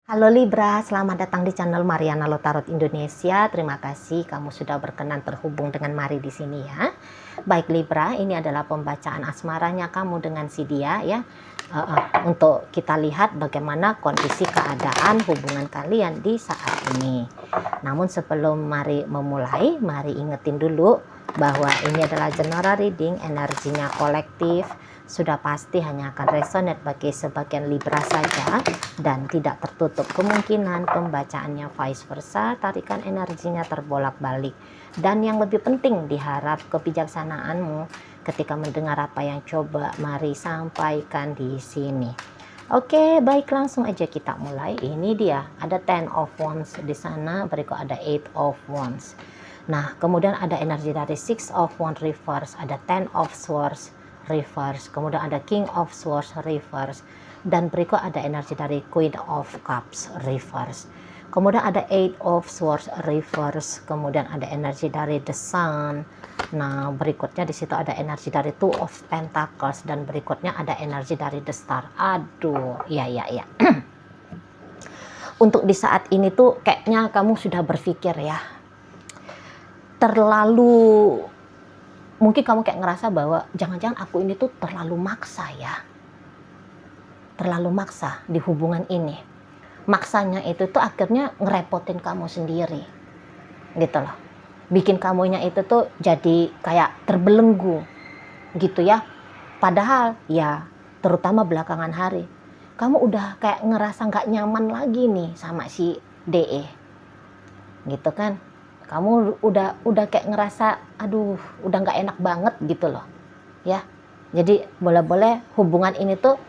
Halo Libra, selamat datang di channel Mariana Lotarot Indonesia. Terima kasih kamu sudah berkenan terhubung dengan Mari di sini ya. Baik Libra, ini adalah pembacaan asmaranya kamu dengan si dia ya. Untuk kita lihat bagaimana kondisi keadaan hubungan kalian di saat ini. Namun sebelum Mari memulai, Mari ingetin dulu bahwa ini adalah general reading, energinya kolektif. Sudah pasti hanya akan resonate bagi sebagian Libra saja dan tidak tertutup kemungkinan pembacaannya vice versa, tarikan energinya terbolak-balik. Dan yang lebih penting, diharap kebijaksanaanmu ketika mendengar apa yang coba Mari sampaikan di sini. Oke, baik, langsung aja kita mulai. Ini dia, ada 10 of Wands di sana, berikut ada 8 of Wands. Nah, kemudian ada energi dari 6 of Wands reverse, ada 10 of Swords reverse, kemudian ada King of Swords reverse, dan berikut ada energi dari Queen of Cups reverse. Kemudian ada 8 of Swords reverse, kemudian ada energi dari The Sun. Nah, berikutnya di situ ada energi dari Two of Pentacles, dan berikutnya ada energi dari The Star. Aduh, ya. Untuk di saat ini tuh kayaknya kamu sudah berpikir ya, terlalu, mungkin kamu kayak ngerasa bahwa jangan-jangan aku ini tuh terlalu maksa ya. Terlalu maksa di hubungan ini. Maksanya itu tuh akhirnya ngerepotin kamu sendiri. Gitu loh. Bikin kamunya itu tuh jadi kayak terbelenggu. Gitu ya. Padahal ya terutama belakangan hari, kamu udah kayak ngerasa gak nyaman lagi nih sama si DE. Gitu kan. Kamu udah kayak ngerasa aduh udah gak enak banget gitu loh ya. Jadi boleh-boleh hubungan ini tuh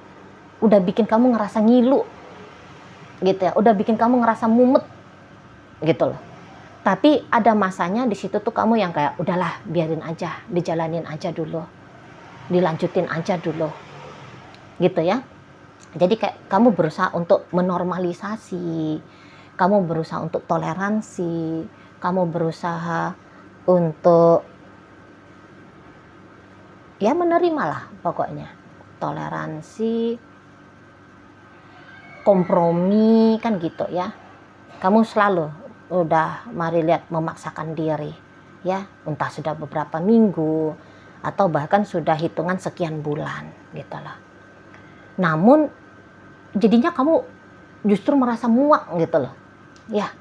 udah bikin kamu ngerasa ngilu gitu ya, udah bikin kamu ngerasa mumet gitu loh. Tapi ada masanya di situ tuh kamu yang kayak udahlah biarin aja, dijalanin aja dulu, dilanjutin aja dulu gitu ya. Jadi kayak kamu berusaha untuk menormalisasi, kamu berusaha untuk toleransi, kamu berusaha untuk ya menerima lah pokoknya. Toleransi, kompromi kan gitu ya. Kamu selalu udah Mari lihat memaksakan diri ya, entah sudah beberapa minggu atau bahkan sudah hitungan sekian bulan gitu loh. Namun jadinya kamu justru merasa muak gitu loh ya.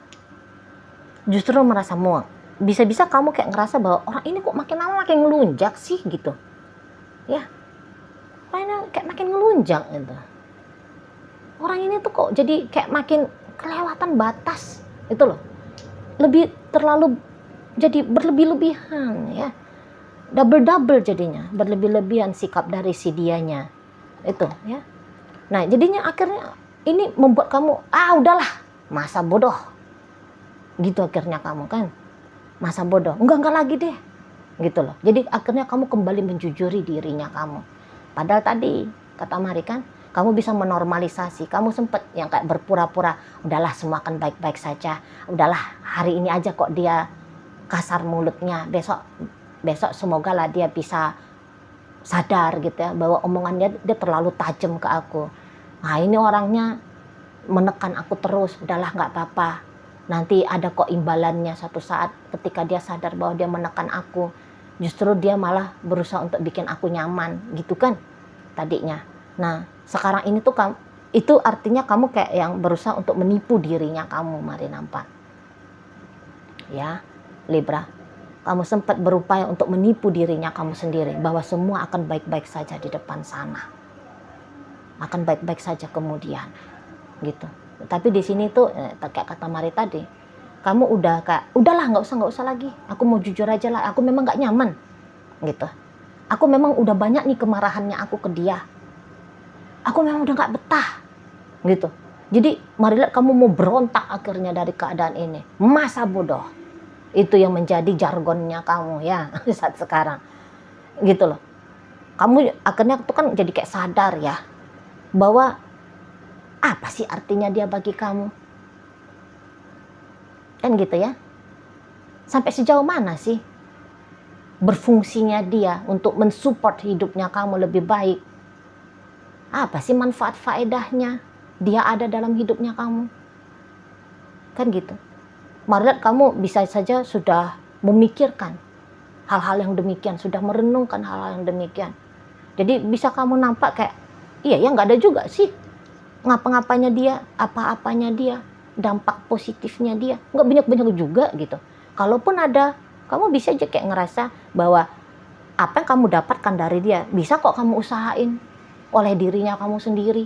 Justru merasa muak. Bisa-bisa kamu kayak ngerasa bahwa orang ini kok makin lama makin ngelunjak sih gitu. Ya. Orang kayak makin ngelunjak gitu. Orang ini tuh kok jadi kayak makin kelewatan batas. Itu loh. Lebih terlalu jadi berlebih-lebihan ya. Double-double jadinya. Berlebih-lebihan sikap dari si dianya. Itu ya. Nah, jadinya akhirnya ini membuat kamu udahlah, masa bodoh. Gitu akhirnya kamu kan, masa bodoh, enggak lagi deh gitu loh. Jadi akhirnya kamu kembali menjujuri dirinya kamu. Padahal tadi kata Mari kan, kamu bisa menormalisasi. Kamu sempet yang kayak berpura-pura udahlah semua akan baik-baik saja, udahlah hari ini aja kok dia kasar mulutnya, besok semoga lah dia bisa sadar gitu ya, bahwa omongannya dia terlalu tajam ke aku. Nah ini orangnya menekan aku terus, udahlah nggak apa-apa, nanti ada kok imbalannya suatu saat ketika dia sadar bahwa dia menekan aku. Justru dia malah berusaha untuk bikin aku nyaman gitu kan tadinya. Nah sekarang ini tuh itu artinya kamu kayak yang berusaha untuk menipu dirinya kamu. Mari nampak ya Libra, kamu sempat berupaya untuk menipu dirinya kamu sendiri bahwa semua akan baik-baik saja di depan sana, akan baik-baik saja kemudian gitu. Tapi di sini tuh kayak kata Mari tadi, kamu udah kayak udahlah nggak usah lagi, aku mau jujur aja lah, aku memang nggak nyaman gitu, aku memang udah banyak nih kemarahannya aku ke dia, aku memang udah nggak betah gitu. Jadi Mari lihat kamu mau berontak akhirnya dari keadaan ini, masa bodoh itu yang menjadi jargonnya kamu ya saat sekarang gitu loh. Kamu akhirnya tuh kan jadi kayak sadar ya bahwa apa sih artinya dia bagi kamu? Kan gitu ya. Sampai sejauh mana sih berfungsinya dia untuk mensupport hidupnya kamu lebih baik? Apa sih manfaat faedahnya dia ada dalam hidupnya kamu? kan gitu. Marilah kamu bisa saja sudah memikirkan hal-hal yang demikian, sudah merenungkan hal-hal yang demikian. Jadi bisa kamu nampak kayak, iya ya nggak ada juga sih ngapa-ngapanya dia, apa-apanya dia, dampak positifnya dia, nggak banyak-banyak juga gitu. Kalaupun ada, kamu bisa aja kayak ngerasa bahwa apa yang kamu dapatkan dari dia, bisa kok kamu usahain oleh dirinya kamu sendiri.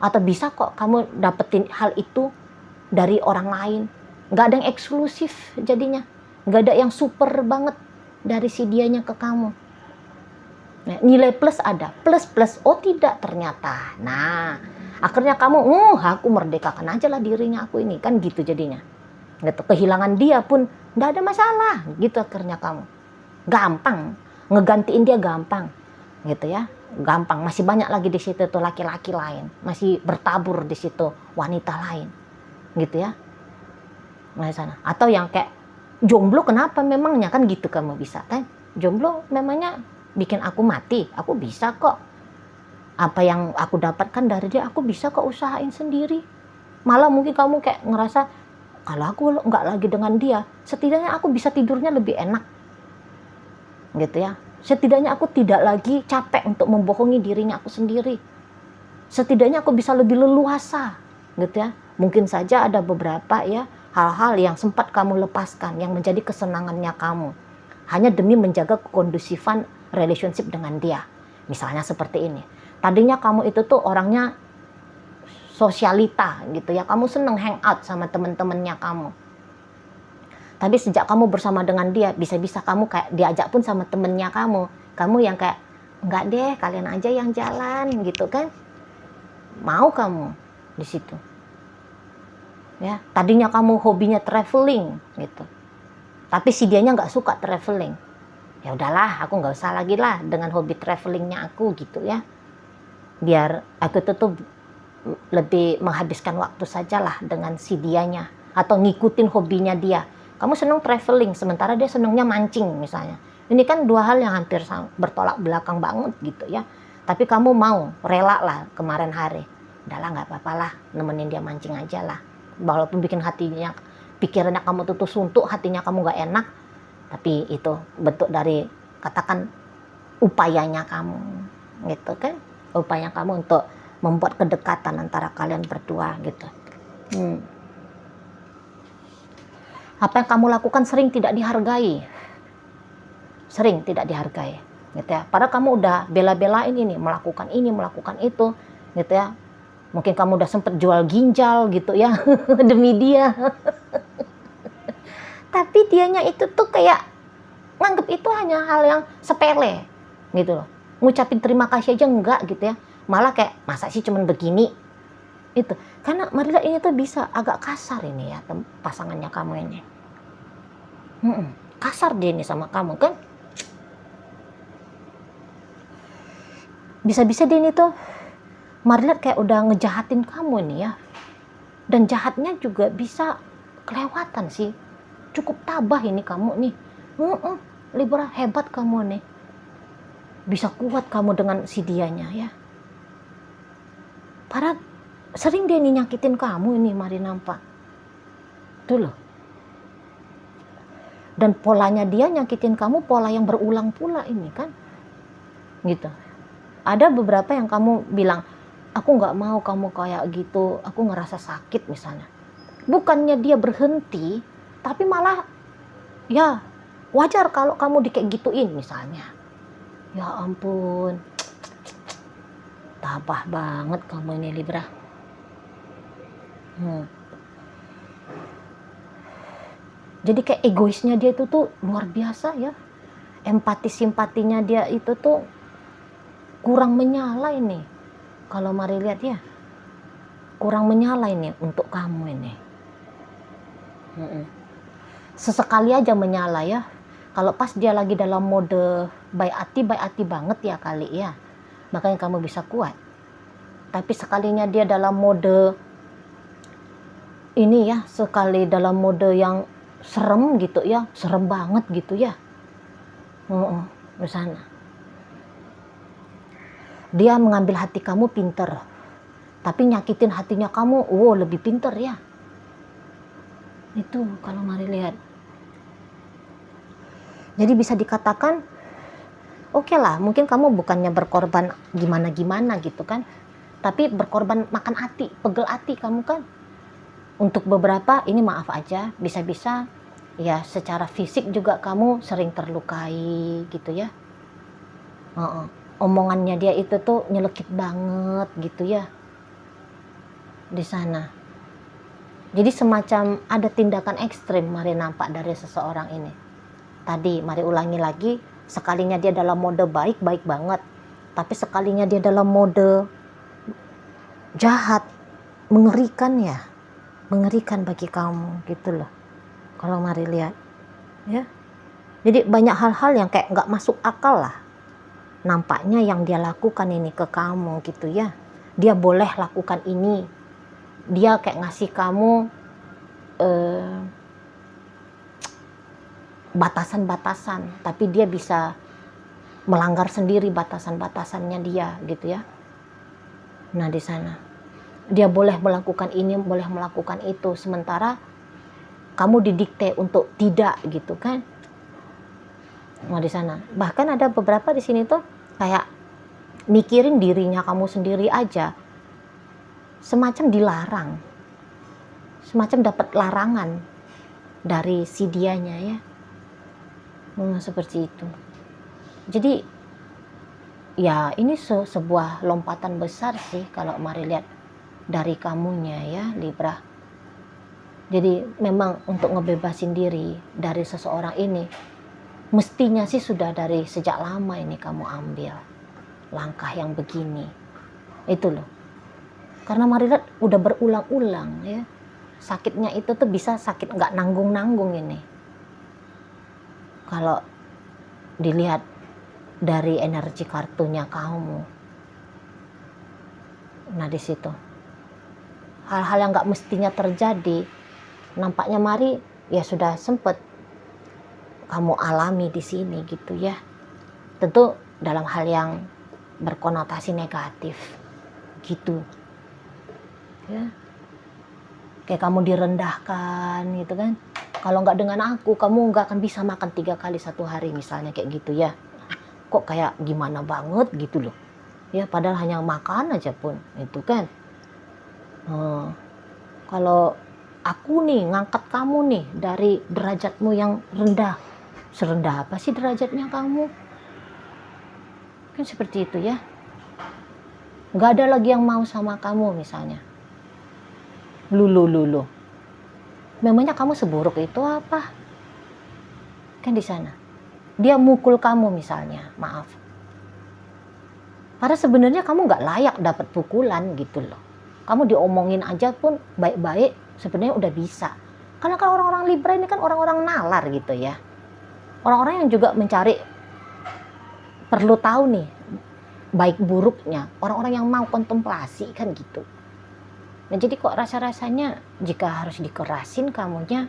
Atau bisa kok kamu dapetin hal itu dari orang lain. Nggak ada yang eksklusif jadinya. Nggak ada yang super banget dari si dianya ke kamu. Nah, nilai plus ada, plus, oh tidak ternyata. Nah, akhirnya kamu, aku merdekakan aja lah dirinya aku ini, kan gitu jadinya. Gitu, kehilangan dia pun nggak ada masalah, gitu akhirnya kamu. Gampang, ngegantiin dia gampang, gitu ya, gampang. Masih banyak lagi di situ tuh laki-laki lain, masih bertabur di situ wanita lain, gitu ya. Nah, sana. Atau yang kayak jomblo kenapa memangnya, kan gitu kamu bisa kan, jomblo memangnya bikin aku mati, aku bisa kok. Apa yang aku dapatkan dari dia, aku bisa kok usahain sendiri. Malah mungkin kamu kayak ngerasa, kalau aku nggak lagi dengan dia, setidaknya aku bisa tidurnya lebih enak. Gitu ya. Setidaknya aku tidak lagi capek untuk membohongi dirinya aku sendiri. Setidaknya aku bisa lebih leluasa. Gitu ya. Mungkin saja ada beberapa ya hal-hal yang sempat kamu lepaskan, yang menjadi kesenangannya kamu. Hanya demi menjaga kekondusifan relationship dengan dia. Misalnya seperti ini. Tadinya kamu itu tuh orangnya sosialita gitu ya. Kamu seneng hangout sama temen-temennya kamu. Tapi sejak kamu bersama dengan dia, bisa-bisa kamu kayak diajak pun sama temennya kamu. Kamu yang kayak, enggak deh, kalian aja yang jalan gitu kan. Mau kamu di situ. Ya, tadinya kamu hobinya traveling gitu. Tapi si dianya nggak suka traveling. Ya udahlah, aku nggak usah lagi lah dengan hobi travelingnya aku gitu ya. Biar aku tuh lebih menghabiskan waktu sajalah dengan si dianya. Atau ngikutin hobinya dia. Kamu seneng traveling, sementara dia senengnya mancing misalnya. Ini kan dua hal yang hampir bertolak belakang banget gitu ya. Tapi kamu mau, rela lah kemarin hari. Udahlah nggak apa-apa lah, nemenin dia mancing aja lah. Walaupun bikin hatinya, pikirannya kamu tuh suntuk, hatinya kamu nggak enak. Tapi itu bentuk dari, katakan, upayanya kamu. Gitu kan. Upaya kamu untuk membuat kedekatan antara kalian berdua gitu. Apa yang kamu lakukan sering tidak dihargai. Sering tidak dihargai. Gitu ya. Padahal kamu udah bela-belain ini, melakukan itu. Gitu ya. Mungkin kamu udah sempet jual ginjal gitu ya. Demi dia. Tapi dianya itu tuh kayak nganggep itu hanya hal yang sepele. Gitu loh. Ngucapin terima kasih aja enggak gitu ya. Malah kayak, masa sih cuman begini. Itu. Karena Marila ini tuh bisa agak kasar ini ya pasangannya kamu ini. Kasar dia ini sama kamu kan. Bisa-bisa dia ini tuh Marila kayak udah ngejahatin kamu ini ya. Dan jahatnya juga bisa kelewatan sih. Cukup tabah ini kamu nih. Libra, hebat kamu nih. Bisa kuat kamu dengan si dianya ya. Padahal sering dia nih nyakitin kamu ini, mari nampak. Tuh loh. Dan polanya dia nyakitin kamu, pola yang berulang pula ini kan. Gitu. Ada beberapa yang kamu bilang, aku nggak mau kamu kayak gitu, aku ngerasa sakit misalnya. Bukannya dia berhenti, tapi malah ya wajar kalau kamu kayak gituin misalnya. Ya ampun, tabah banget kamu ini Libra. Jadi kayak egoisnya dia itu tuh luar biasa ya. Empati simpatinya dia itu tuh kurang menyala ini. Kalau mari lihat ya, kurang menyala ini untuk kamu ini. Sesekali aja menyala ya. Kalau pas dia lagi dalam mode bayati banget ya kali ya. Makanya kamu bisa kuat. Tapi sekalinya dia dalam mode ini ya, sekali dalam mode yang serem gitu ya, serem banget gitu ya. Di sana. Dia mengambil hati kamu pinter, tapi nyakitin hatinya kamu, lebih pinter ya. Itu kalau mari lihat. Jadi bisa dikatakan oke lah, mungkin kamu bukannya berkorban gimana-gimana gitu kan, tapi berkorban makan hati, pegel hati kamu kan. Untuk beberapa ini maaf aja, bisa-bisa ya secara fisik juga kamu sering terlukai gitu ya. Omongannya dia itu tuh nyelekit banget gitu ya di sana. Jadi semacam ada tindakan ekstrim mari nampak dari seseorang ini. Tadi mari ulangi lagi, sekalinya dia dalam mode baik banget, tapi sekalinya dia dalam mode jahat, mengerikan ya, mengerikan bagi kamu gitu loh. Kalau mari lihat ya, jadi banyak hal-hal yang kayak nggak masuk akal lah nampaknya yang dia lakukan ini ke kamu gitu ya. Dia boleh lakukan ini, dia kayak ngasih kamu batasan-batasan, tapi dia bisa melanggar sendiri batasan-batasannya dia gitu ya. Nah di sana dia boleh melakukan ini, boleh melakukan itu, sementara kamu didikte untuk tidak gitu kan. Nah di sana bahkan ada beberapa di sini tuh kayak mikirin dirinya kamu sendiri aja, semacam dilarang, semacam dapat larangan dari si dianya ya. Seperti itu. Jadi ya ini sebuah lompatan besar sih kalau mari lihat dari kamunya ya Libra. Jadi memang untuk ngebebasin diri dari seseorang ini mestinya sih sudah dari sejak lama ini kamu ambil langkah yang begini. Itu loh. Karena mari lihat udah berulang-ulang ya. Sakitnya itu tuh bisa sakit nggak nanggung-nanggung ini. Kalau dilihat dari energi kartunya kamu. Nah di situ hal-hal yang nggak mestinya terjadi nampaknya mari ya sudah sempet kamu alami di sini gitu ya. Tentu dalam hal yang berkonotasi negatif gitu ya. Kayak kamu direndahkan gitu kan. Kalau nggak dengan aku, kamu nggak akan bisa makan 3 kali satu hari misalnya kayak gitu ya. Kok kayak gimana banget gitu loh. Ya padahal hanya makan aja pun itu kan. Kalau aku nih ngangkat kamu nih dari derajatmu yang rendah. Serendah apa sih derajatnya kamu? Kan seperti itu ya. Nggak ada lagi yang mau sama kamu misalnya. Lulu. Memangnya kamu seburuk itu apa? Kan di sana. Dia mukul kamu misalnya, maaf. Karena sebenarnya kamu nggak layak dapat pukulan gitu loh. Kamu diomongin aja pun baik-baik sebenarnya udah bisa. Karena kan orang-orang Libra ini kan orang-orang nalar gitu ya. Orang-orang yang juga mencari, perlu tahu nih baik buruknya. Orang-orang yang mau kontemplasi kan gitu. Nah jadi kok rasa-rasanya jika harus dikerasin kamunya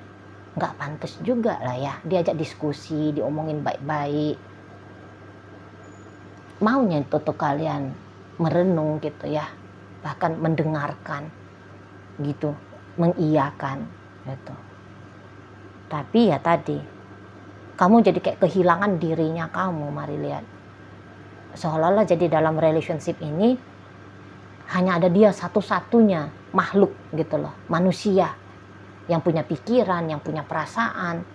nggak pantas juga lah ya. Diajak diskusi, diomongin baik-baik. Maunya itu tuh kalian merenung gitu ya. Bahkan mendengarkan gitu. Mengiyakan gitu. Tapi ya tadi kamu jadi kayak kehilangan dirinya kamu, mari lihat. Seolah-olah jadi dalam relationship ini hanya ada dia satu-satunya makhluk gitu loh, manusia yang punya pikiran, yang punya perasaan,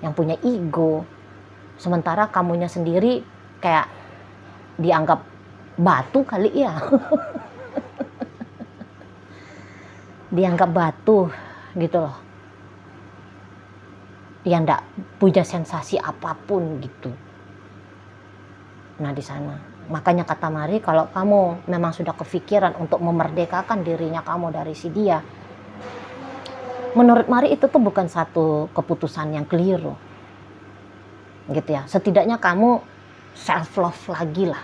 yang punya ego. Sementara kamunya sendiri kayak dianggap batu kali ya. Dianggap batu gitu loh. Dia enggak punya sensasi apapun gitu. Nah di sana. Makanya kata Mari, kalau kamu memang sudah kepikiran untuk memerdekakan dirinya kamu dari si dia, menurut Mari itu tuh bukan satu keputusan yang keliru. Gitu ya. Setidaknya kamu self love lagi lah.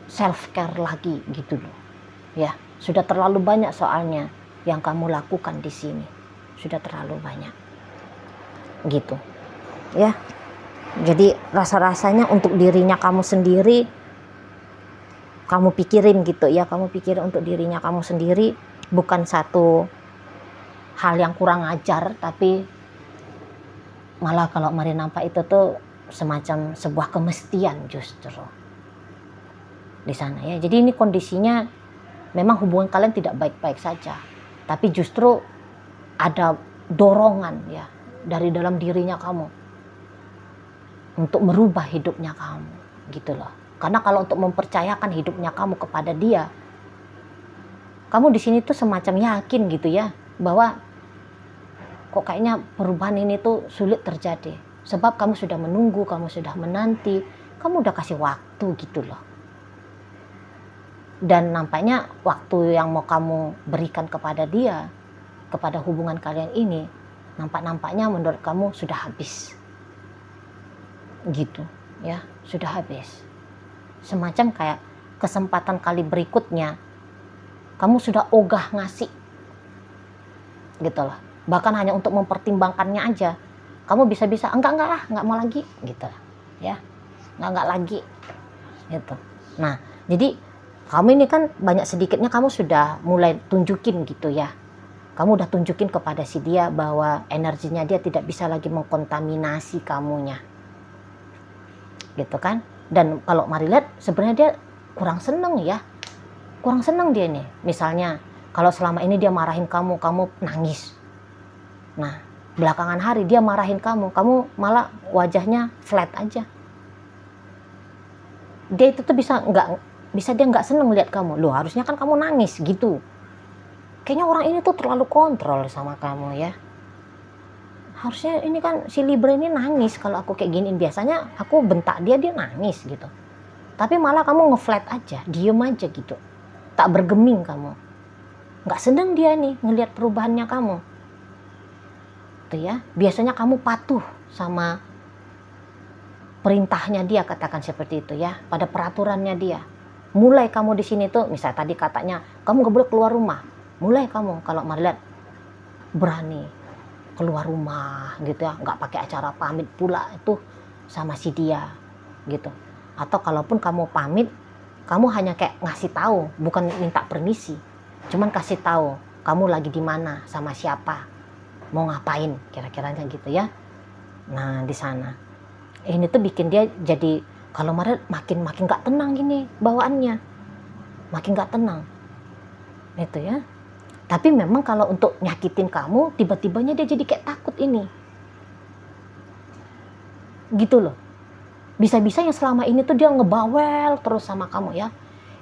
Self care lagi gitu loh. Ya, sudah terlalu banyak soalnya yang kamu lakukan di sini. Sudah terlalu banyak. Gitu. Ya. Jadi rasa-rasanya untuk dirinya kamu sendiri, kamu pikirin gitu ya, kamu pikirin untuk dirinya kamu sendiri, bukan satu hal yang kurang ajar, tapi malah kalau Mari nampak itu tuh semacam sebuah kemestian justru di sana ya. Jadi ini kondisinya memang hubungan kalian tidak baik-baik saja, tapi justru ada dorongan ya dari dalam dirinya kamu untuk merubah hidupnya kamu gitu loh. Karena kalau untuk mempercayakan hidupnya kamu kepada dia, kamu di sini tuh semacam yakin gitu ya bahwa kok kayaknya perubahan ini tuh sulit terjadi. Sebab kamu sudah menunggu, kamu sudah menanti, kamu udah kasih waktu gitu loh. Dan nampaknya waktu yang mau kamu berikan kepada dia, kepada hubungan kalian ini, nampaknya menurut kamu sudah habis. Gitu ya, sudah habis. Semacam kayak kesempatan kali berikutnya, kamu sudah ogah ngasih. Gitu loh. Bahkan hanya untuk mempertimbangkannya aja. Kamu bisa-bisa enggak lah, enggak mau lagi gitu ya. Enggak lagi gitu. Nah, jadi kamu ini kan banyak sedikitnya kamu sudah mulai tunjukin gitu ya. Kamu udah tunjukin kepada si dia bahwa energinya dia tidak bisa lagi mengkontaminasi kamunya. Gitu kan? Dan kalau Mari lihat sebenarnya dia kurang seneng ya. Kurang seneng dia nih. Misalnya kalau selama ini dia marahin kamu, kamu nangis. Nah, belakangan hari dia marahin kamu malah wajahnya flat aja. Dia itu tuh dia nggak seneng lihat kamu. Loh, harusnya kan kamu nangis gitu. Kayaknya orang ini tuh terlalu kontrol sama kamu ya. Harusnya ini kan si Libra ini nangis kalau aku kayak giniin. Biasanya aku bentak dia nangis gitu. Tapi malah kamu ngeflat aja, diem aja gitu. Tak bergeming kamu. Nggak seneng dia nih ngelihat perubahannya kamu. Tuh ya, biasanya kamu patuh sama perintahnya dia, katakan seperti itu ya, pada peraturannya dia. Mulai kamu di sini tuh, misal tadi katanya kamu gak boleh keluar rumah. Mulai kamu kalau Mari lihat berani keluar rumah gitu ya, nggak pakai acara pamit pula itu sama si dia gitu. Atau kalaupun kamu pamit, kamu hanya kayak ngasih tahu, bukan minta permisi, cuman kasih tahu kamu lagi di mana, sama siapa, mau ngapain, kira-kiranya gitu ya. Nah di sana ini tuh bikin dia jadi kalau Mari makin nggak tenang gini bawaannya, makin nggak tenang itu ya. Tapi memang kalau untuk nyakitin kamu, tiba-tibanya dia jadi kayak takut ini. Gitu loh. Bisa-bisa yang selama ini tuh dia ngebawel terus sama kamu ya.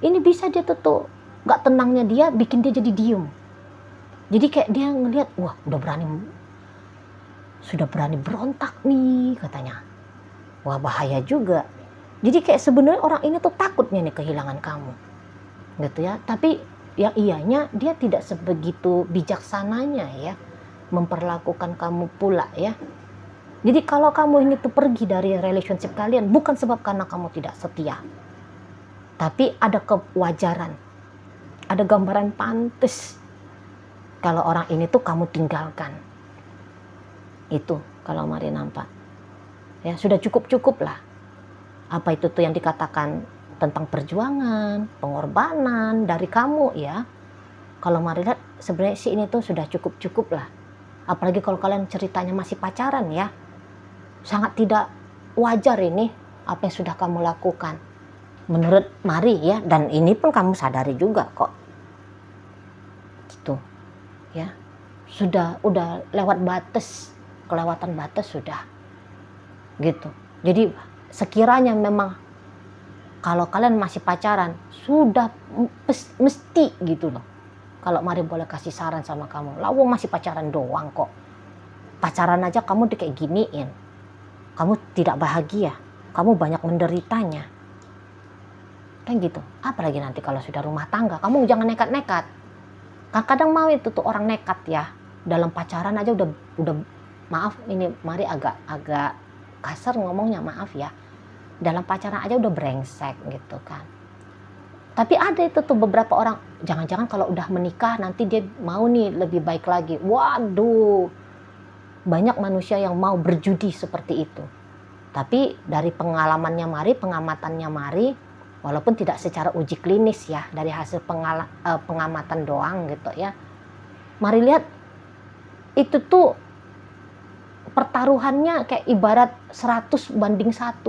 Ini bisa dia tuh gak tenangnya dia bikin dia jadi diem. Jadi kayak dia ngelihat, wah sudah berani berontak nih katanya. Wah bahaya juga. Jadi kayak sebenarnya orang ini tuh takutnya nih kehilangan kamu. Gitu ya. Tapi yang ianya dia tidak sebegitu bijaksananya ya memperlakukan kamu pula ya. Jadi kalau kamu ini tuh pergi dari relationship kalian bukan sebab karena kamu tidak setia, tapi ada kewajaran, ada gambaran pantas kalau orang ini tuh kamu tinggalkan. Itu kalau Mari nampak ya, sudah cukup lah apa itu tuh yang dikatakan tentang perjuangan, pengorbanan dari kamu ya. Kalau Mari lihat sebenarnya sih ini tuh sudah cukup lah. Apalagi kalau kalian ceritanya masih pacaran ya. Sangat tidak wajar ini apa yang sudah kamu lakukan. Menurut Mari ya, dan ini pun kamu sadari juga kok. Gitu. Ya. Udah lewat batas, kelewatan batas sudah. Gitu. Jadi sekiranya memang kalau kalian masih pacaran, sudah mesti gitu loh. Kalau Mari boleh kasih saran sama kamu, lawang masih pacaran doang kok. Pacaran aja kamu kayak giniin. Kamu tidak bahagia, kamu banyak menderitanya. Kan gitu. Apalagi nanti kalau sudah rumah tangga, kamu jangan nekat-nekat. Kadang mau itu tuh orang nekat ya. Dalam pacaran aja udah maaf ini Mari agak kasar ngomongnya, maaf ya. Dalam pacaran aja udah brengsek gitu kan. Tapi ada itu tuh beberapa orang, jangan-jangan kalau udah menikah nanti dia mau nih lebih baik lagi. Waduh, banyak manusia yang mau berjudi seperti itu. Tapi dari pengalamannya Mari, pengamatannya Mari, walaupun tidak secara uji klinis ya, dari hasil pengamatan doang gitu ya, Mari lihat itu tuh pertaruhannya kayak ibarat 100 banding 1.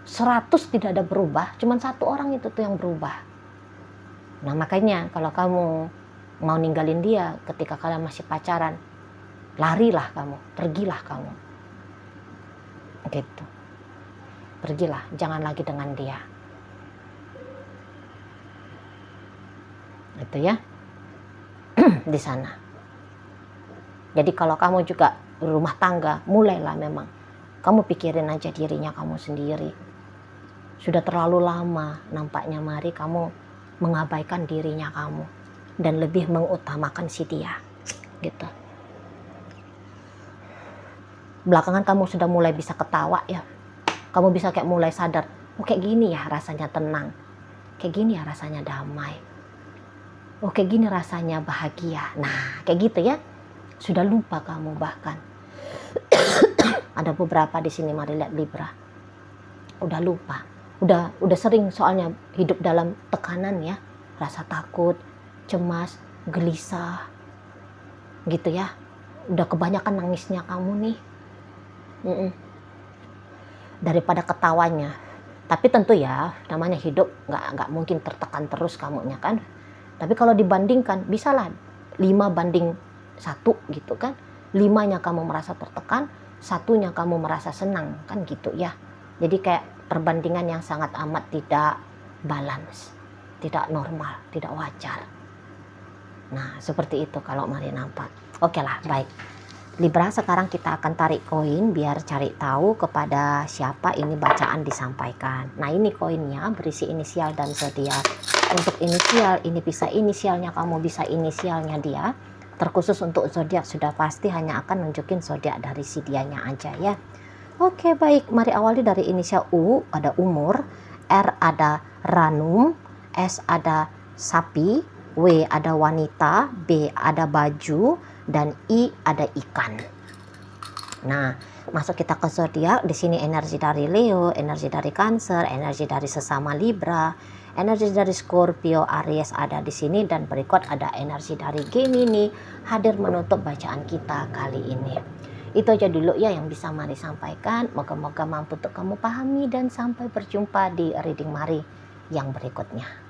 100 tidak ada berubah, cuman 1 orang itu tuh yang berubah. Nah makanya kalau kamu mau ninggalin dia ketika kalian masih pacaran, larilah kamu, pergilah kamu. Gitu. Pergilah, jangan lagi dengan dia. Itu ya. Di sana. Jadi kalau kamu juga rumah tangga, mulailah memang. Kamu pikirin aja dirinya kamu sendiri. Sudah terlalu lama nampaknya Mari kamu mengabaikan dirinya kamu dan lebih mengutamakan si dia. Gitu. Belakangan kamu sudah mulai bisa ketawa ya. Kamu bisa kayak mulai sadar, oh kayak gini ya rasanya tenang. Kayak gini ya rasanya damai. Oh kayak gini rasanya bahagia. Nah kayak gitu ya. Sudah lupa kamu bahkan. Ada beberapa di sini Mari lihat Libra. Udah lupa. Udah sering soalnya hidup dalam tekanan ya. Rasa takut, cemas, gelisah. Gitu ya. Udah kebanyakan nangisnya kamu nih. Daripada ketawanya. Tapi tentu ya namanya hidup nggak mungkin tertekan terus kamunya kan. Tapi kalau dibandingkan bisalah 5-1 gitu kan. 5-nya kamu merasa tertekan, 1-nya kamu merasa senang kan gitu ya. Jadi kayak perbandingan yang sangat amat tidak balance, tidak normal, tidak wajar. Nah seperti itu kalau Mari nampak. Oke lah baik. Libra sekarang kita akan tarik koin biar cari tahu kepada siapa ini bacaan disampaikan. Nah ini koinnya berisi inisial dan zodiak. Untuk inisial ini bisa inisialnya kamu, bisa inisialnya dia. Terkhusus untuk zodiak sudah pasti hanya akan nunjukin zodiak dari si dianya aja ya. Oke baik, mari awali dari inisial U ada umur, R ada ranum, S ada sapi, W ada wanita, B ada baju, dan I ada ikan. Nah, masuk kita ke zodiak. Di sini energi dari Leo, energi dari Cancer, energi dari sesama Libra, energi dari Scorpio, Aries ada di sini, dan berikut ada energi dari Gemini hadir menutup bacaan kita kali ini. Itu aja dulu ya yang bisa Mari sampaikan. Moga-moga mampu untuk kamu pahami dan sampai berjumpa di reading Mari yang berikutnya.